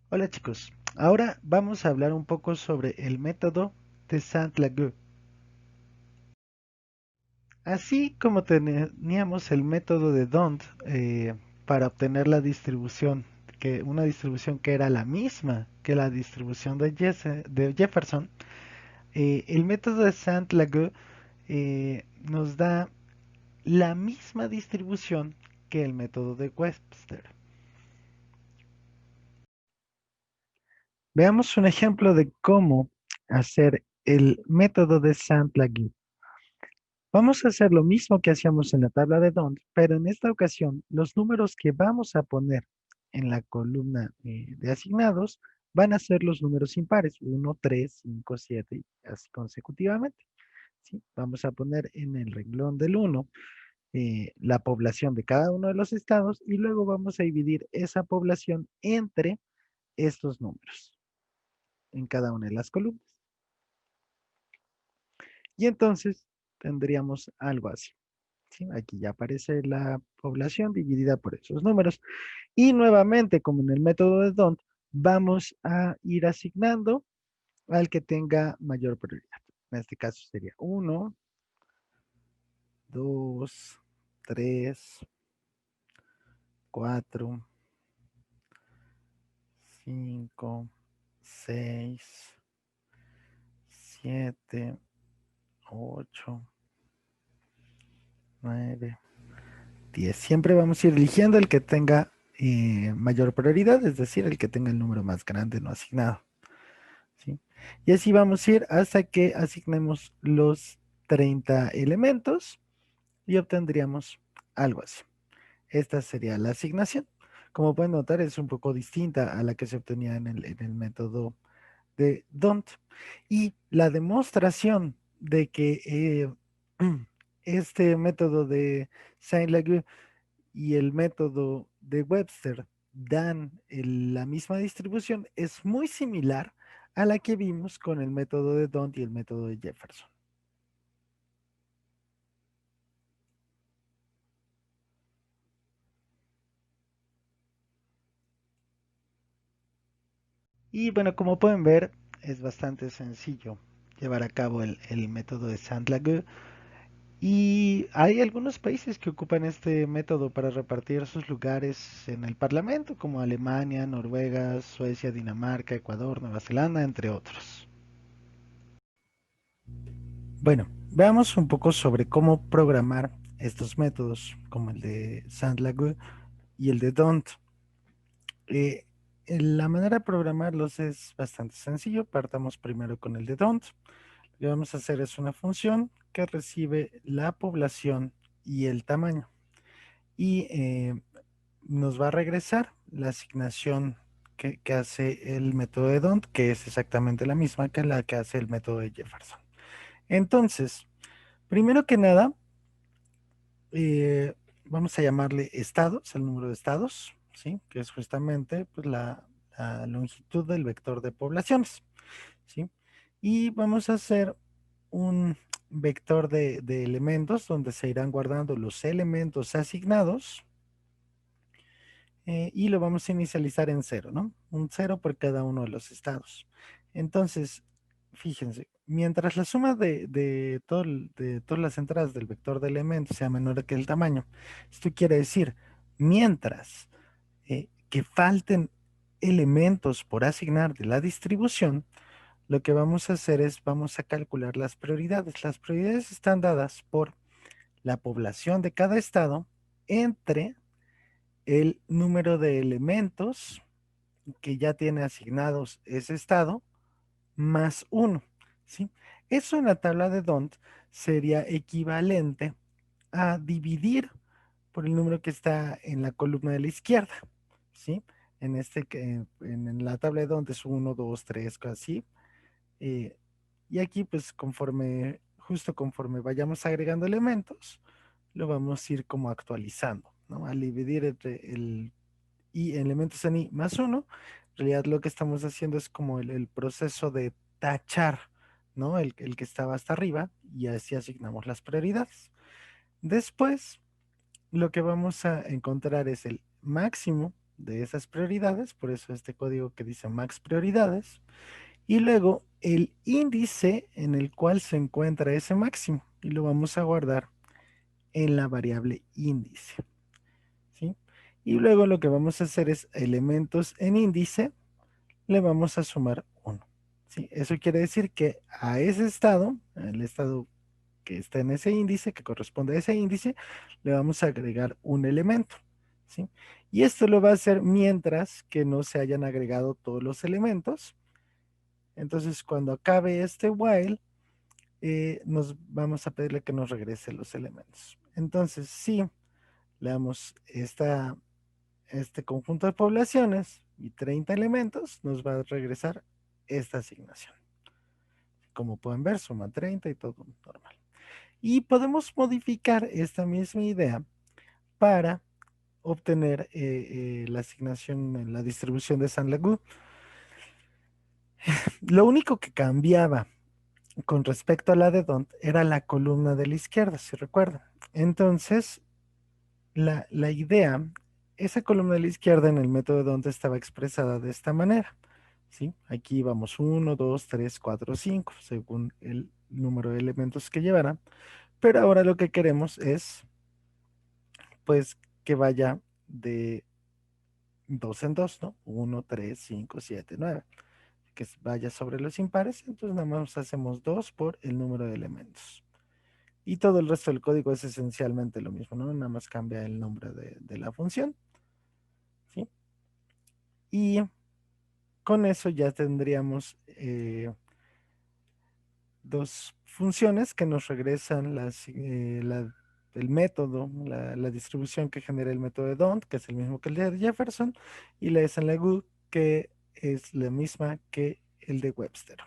Hola chicos, ahora vamos a hablar un poco sobre el método de Saint-Lagueux. Así como teníamos el método de D'Hondt para obtener la distribución, una distribución que era la misma que la distribución de Jefferson, el método de Saint-Lagueux nos da la misma distribución que el método de Webster. Veamos un ejemplo de cómo hacer el método de Saint-Lagueux. Vamos a hacer lo mismo que hacíamos en la tabla de D'Hondt, pero en esta ocasión los números que vamos a poner en la columna de asignados van a ser los números impares, 1, 3, 5, 7 y así consecutivamente. ¿Sí? Vamos a poner en el renglón del 1 la población de cada uno de los estados y luego vamos a dividir esa población entre estos números en cada una de las columnas. Y entonces tendríamos algo así. ¿Sí? Aquí ya aparece la población dividida por esos números. Y nuevamente, como en el método de D'Hondt, vamos a ir asignando al que tenga mayor prioridad. En este caso sería 1, 2, 3, 4, 5, 6, 7, 8, 9, 10. Siempre vamos a ir eligiendo el que tenga mayor prioridad, es decir, el que tenga el número más grande no asignado. ¿Sí? Y así vamos a ir hasta que asignemos los 30 elementos y obtendríamos algo así. Esta sería la asignación. Como pueden notar, es un poco distinta a la que se obtenía en el método de D'Hondt. Y la demostración de que este método de Saint-Lagueux y el método de Webster dan la misma distribución es muy similar a la que vimos con el método de D'Hondt y el método de Jefferson. Y bueno, como pueden ver, es bastante sencillo llevar a cabo el método de Saint-Lagueux. Y hay algunos países que ocupan este método para repartir sus lugares en el Parlamento, como Alemania, Noruega, Suecia, Dinamarca, Ecuador, Nueva Zelanda, entre otros. Bueno, veamos un poco sobre cómo programar estos métodos, como el de Saint-Lagueux y el de D'Hondt. Eh, la manera de programarlos es bastante sencillo. Partamos primero con el de D'Hondt. Lo que vamos a hacer es una función que recibe la población y el tamaño. Y nos va a regresar la asignación que hace el método de D'Hondt, que es exactamente la misma que la que hace el método de Jefferson. Entonces, primero que nada, vamos a llamarle estados, el número de estados, ¿sí? Que es justamente pues, la longitud del vector de poblaciones, ¿sí? Y vamos a hacer un vector de elementos donde se irán guardando los elementos asignados y lo vamos a inicializar en cero, ¿no? Un cero por cada uno de los estados. Entonces, fíjense, mientras la suma de todas las entradas del vector de elementos sea menor que el tamaño, esto quiere decir, mientras que falten elementos por asignar de la distribución, lo que vamos a hacer es, vamos a calcular las prioridades. Las prioridades están dadas por la población de cada estado entre el número de elementos que ya tiene asignados ese estado más uno, ¿sí? Eso en la tabla de D'Hondt sería equivalente a dividir por el número que está en la columna de la izquierda, ¿sí? En la tabla de D'Hondt es 1, 2, 3, así. eh, y aquí, pues, justo conforme vayamos agregando elementos, lo vamos a ir como actualizando, ¿no? Al dividir entre el y elementos en i más uno, en realidad lo que estamos haciendo es como el proceso de tachar, ¿no? El que estaba hasta arriba y así asignamos las prioridades. Después, lo que vamos a encontrar es el máximo de esas prioridades, por eso este código que dice max prioridades, y luego el índice en el cual se encuentra ese máximo, y lo vamos a guardar en la variable índice, ¿sí? Y luego lo que vamos a hacer es elementos en índice, le vamos a sumar 1, ¿sí? Eso quiere decir que a ese estado, el estado que está en ese índice, que corresponde a ese índice, le vamos a agregar un elemento, ¿sí? Y esto lo va a hacer mientras que no se hayan agregado todos los elementos. Entonces, cuando acabe este while, nos vamos a pedirle que nos regrese los elementos. Entonces, si le damos este conjunto de poblaciones y 30 elementos, nos va a regresar esta asignación. Como pueden ver, suma 30 y todo normal. Y podemos modificar esta misma idea para obtener la asignación en la distribución de San Lagu. Lo único que cambiaba con respecto a la de Dont era la columna de la izquierda, si recuerdan. Entonces, la idea, esa columna de la izquierda en el método de Dont estaba expresada de esta manera, ¿sí? Aquí vamos 1, 2, 3, 4, 5, según el número de elementos que llevara. Pero ahora lo que queremos es, pues, que vaya de 2 en 2, ¿no? 1, 3, 5, 7, 9. Que vaya sobre los impares, entonces nada más hacemos 2 por el número de elementos. Y todo el resto del código es esencialmente lo mismo, ¿no? Nada más cambia el nombre de la función, ¿sí? Y con eso ya tendríamos dos funciones que nos regresan el método, la distribución que genera el método de Dont, que es el mismo que el de Jefferson, y la de Saint-Lagu, que es la misma que el de Webster.